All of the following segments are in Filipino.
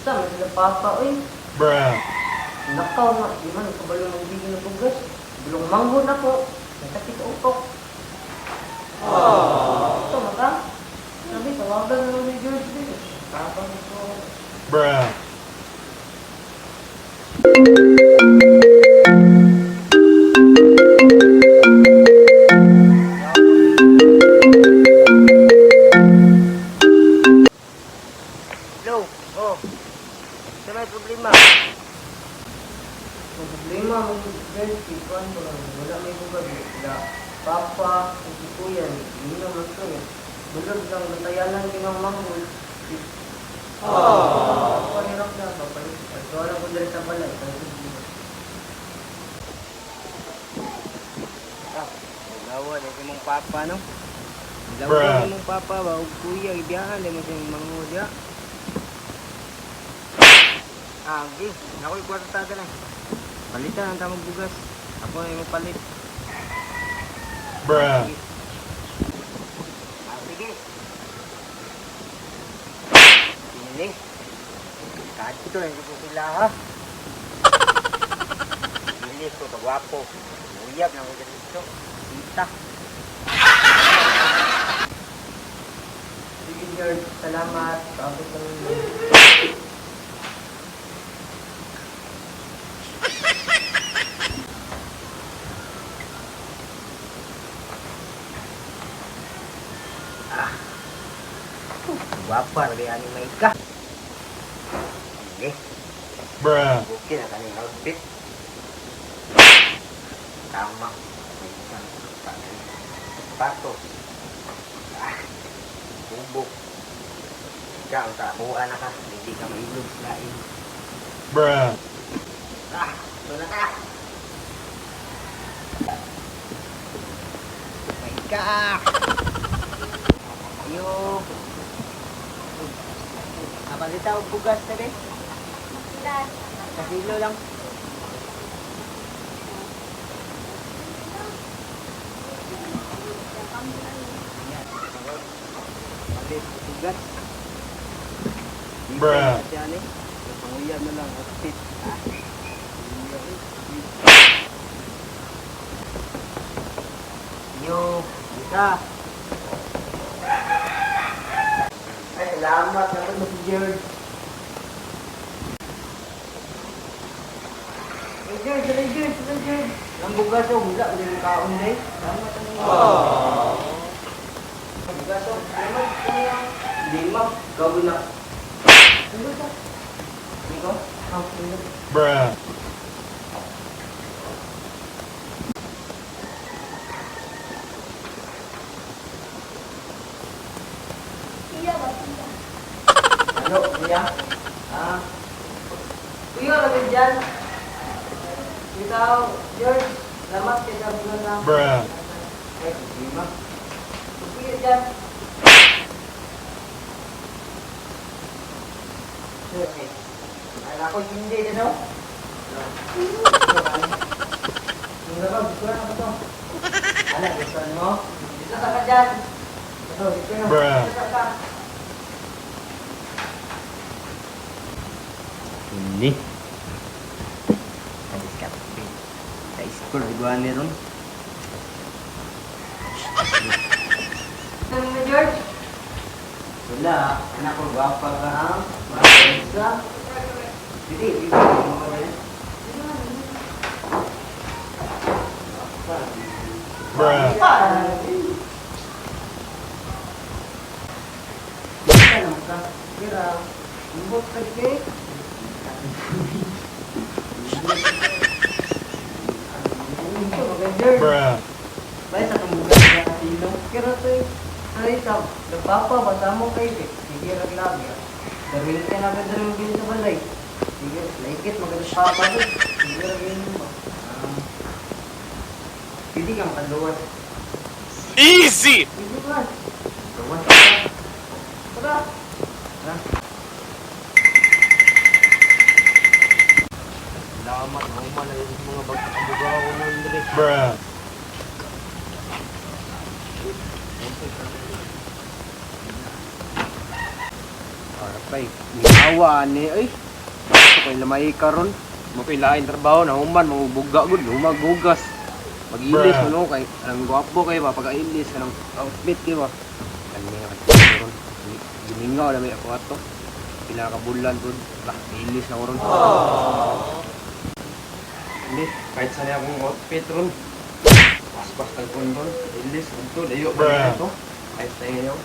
Sama sila papa, uy. Bruh. Nakaw na, di man, kabalo ng bigyan ng bugas. Bulong manghod ako. Nasakit sa utok. Ito, maka. Sabi, tawagan na lang ni George din. Tapang ito. Bruh. Hello? Oh. Sa may problema? Ang problema, ang George, ikuan ko lang. Wala may bugas. Wala. Papa, si kuya, hindi naman ito eh. Bulog lang, natayanan din ang manghod. Panirap na, papalit. So, alam ko dahil sa balay. Gawa na si mong papa, no? Bruh. Gawa na mong papa ba? O kuya, ibiyahan na mo siyang mga diya. Okay. Ako'y kwarta taga na. Palitan ang tamang bugas. Ako na yung palit. Bruh. Sige. Sige. Pinili. Kahit ito lang ito sila, ha? Pinili ko, kagwapo. Uyab na ko dito. Sita. Sige, George, salamat. Tapos lang yun. Guwapa, lagi ani may ka. Okay. Bruh. Bukit na kanyang outfit. Tama. May isang pato. Bubok. Ikaw, tabuhan na ka. Hindi ka mailog selain. Bruh. Ito na ka. May ka. Ayo. Napalita o bugas na rin? Sa kilo lang. Palit, bugas. Bruh. Kasi ano eh. Panguyan na lang. Outfit. Yo, isa. Ay, salamat naman mo si George. Hey, George, salay George, salay George. Ang bugas o, wala, wala yung kaon na eh. Salamat ang Ang bugas o, salamat kaya. Lima, gawin na. Ano ba? Ikaw? Ano? Bruh. Ano, kuya? Kuya, ano dyan? Ikaw, George, salamat kay sabi ko na. Bruh. Ay, lima. Kuya dyan. Ay, ako hindi din no? Yung laro, gusto na ako to. Ano, gusto mo? Dito sa ka dyan. Ito, dito na. Bruh. Dito sa ka. Ini. Tadi kape. Sa school gua ni ron. Ano na, George? Wala, anak ko gwapa ka ha. Isa. Didi, didi mo ka rin. Bruh. Ano ka? Kira. Lubot ka, George. Bruh. Baik sa tumugas na kasino. Kira to eh. Ay, nagpapa, basa mo kayo eh. Sige, naglabi ah. Daring ka na agad rin yung sa balay. Sige, laikit, magalit papa doon. Sige, lagyan mo ba? Hindi ka makaluwas. Easy! Hindi ba? Luwas ka. Tara. Tara. Salamat, normal na yung mga bag-abugaw ko ng direct. Bruh. Harap Bay, minawa ni ay. Gusto ko lamay karon. Mo pilain trabaho na human mabuga gud, humagbugas. Mag-ilis Bruh. ano kay ang gwapo kay ba pag-ilis kanang outfit kay ba. Kani nga karon. Giningaw na may ako ato. Pila ka bulan gud. Lah, ilis na ron. Hindi, kahit saan akong outfit ron. Pas-pas tagpon ron. Ilis ito, layo pa Bruh. ito. Kahit sa iyo.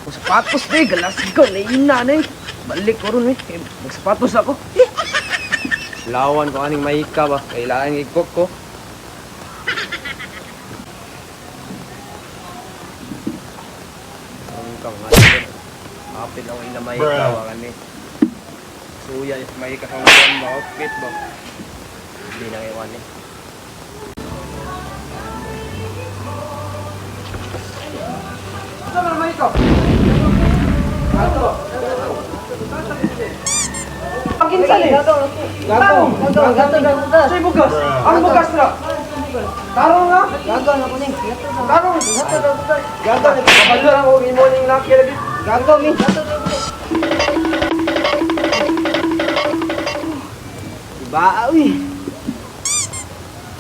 Kung sapatos na galas ko, naina na balik ko ron magsapatos ako. Lawan ko aning mahika ba, kailangan ikok ko. Ang kang kapit ako ina mahika Bruh. ba kani. Suya mahika sa mga outfit ba. Hindi na iwan eh. Ano naman mahika? Pakinsan eh. Gato. Sa'y bugas. Bruh. Ang bugas na. Tarong nga. Gago na ko ning. Tarong. Gato. Kabalo lang ako morning laki lagi. Gato mi. Diba, uy.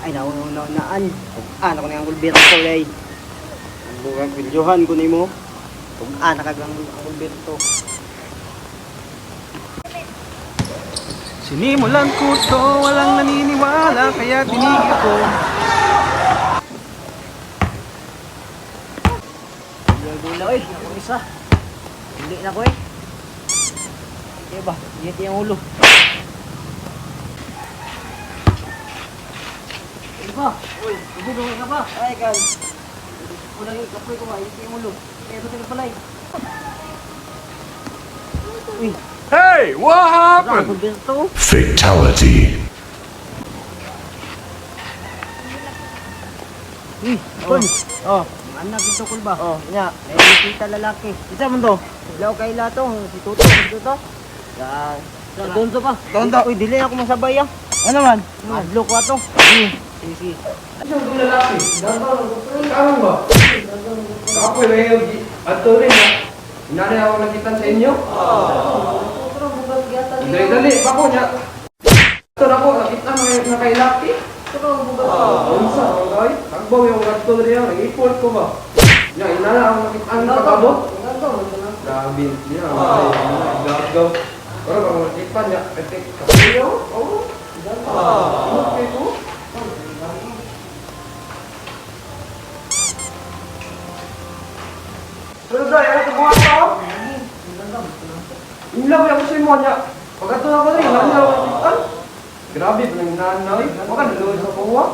Ay, naunaan. Ano ko na ang gulbito ko, lay. Ang bugang videohan ko ni mo. Nakaglang ang gulbito. Sinimulan ko to, walang naniniwala, kaya tinigil ko. Gula, uy. Ako isa. Hindi na ko, eh. Diba, yeti ang ulo. Diba? Uy, bubulungan ka ba? Ay, kan. Ulang yung kapoy ko ba? Yeti ang ulo. Kaya ito palay. Uy, Hey, what ang happened? gulbito. Fatality. Uy, Kol. Oh, anak ito Kol ba? Oh, nya. Kita lalaki. Isa man to. Ilaw kay lato, si Tuto, Sa Tonto pa. Tonto. Uy, dili ako masabay ah. Ano man? Adlo ko ato. Sige. Ano yung lalaki? Karon ba? Kapoy na yung ato rin ha. Inanay ako nakita sa inyo? Dali-dali, bako niya. Ito na po, nakita na kay Lucky. Unsa, okay? Takbaw yung gato rin yan, nag-iport ko ba? Niya, inana ako nakita ang kakabot. Grabe niya, gagaw. Pero kung nakita niya, etek kapuyo, oh. Okay ko. Pero dahil, ano ito buhat ka oh? Ilaw yung kasi mo niya. Pag ito na ko rin, ilaw yung kitan. Grabe, nanay. Baka naluwa sa kuwa.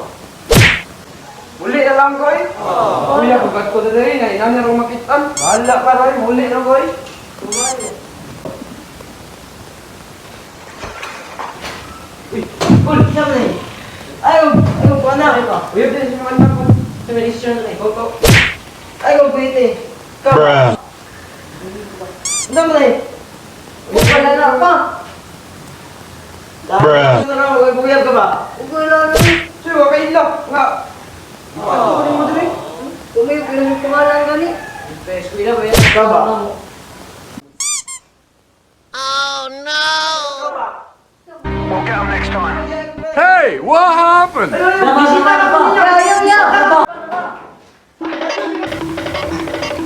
Muli na lang ko eh. Kuya, pag ito na rin, inanay rong makitan. Bahala ka rin, muli na ko eh. Uy, Kul! Ayaw ko na. Uy, din si mga anak ko. Sa minister na eh. Toto. Ayaw ko ito eh. Bruh. Ano mo na eh? Wala na pa. Bruh. Ano na lang, magaguyab ka ba? Wala na eh. Sige, wag kayo ilaw. Nga. Ano rin mo din eh? Tumayo ko lang yung pangalan gani. Bes, kuya ba yan? Ikaw ba? Hey, what happened? Bisita na pa. Ayaw.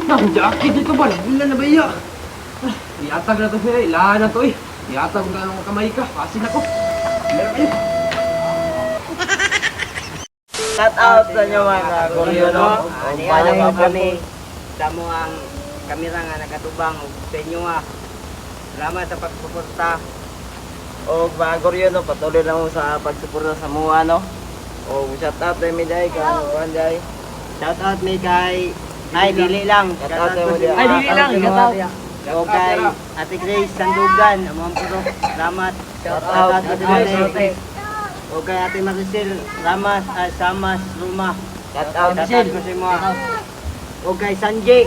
Ang jacket dito ba? Nagula na ba iya? Iatag na to siya, ilahan na to eh. Iatag ka ng kamay ka, pasin ako. Meron kayo. Shout out sa inyo mga Goryo, no? Ani nga kami sa mo ang kamera nga nakatubang ug sa inyo nga. Salamat sa pagsuporta. O mga Goryo, no, patuloy lang mo sa pagsuporta sa mga, no? O shout out kay Miday, kay Juanday. Shout out mi kay ay dili lang. Shout out mo dia. Ay dili lang, shout out. O kay Ate Grace Sandugan, among puro. Salamat. Shout out Ate Grace. O kay Ate Maricel Ramas, Samas, Ruma. Shout out ko si mo. O kay Sanjay.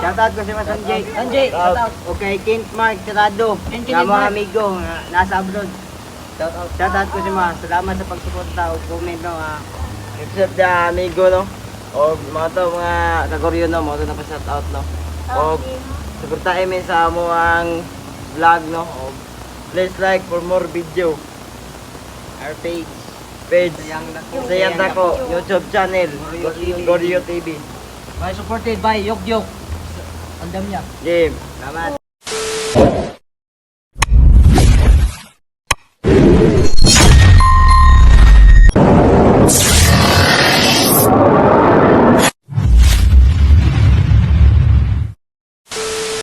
Shout out ko si mo Sanjay. Shout out. O kay Kent Mark Tirado. Na mga amigo nga nasa abroad. Shout out ko si mo. Salamat sa pagsuporta o comment no. Episode na amigo no. O mga to mga kagoryo no, mo to na pa shout out no. O suportahin mi sa amo ang vlog no. O, please like for more video. Our page. Sayang Dako YouTube channel. Goryo TV. By supported by Yok Yok. Andam niya. Game. Salamat.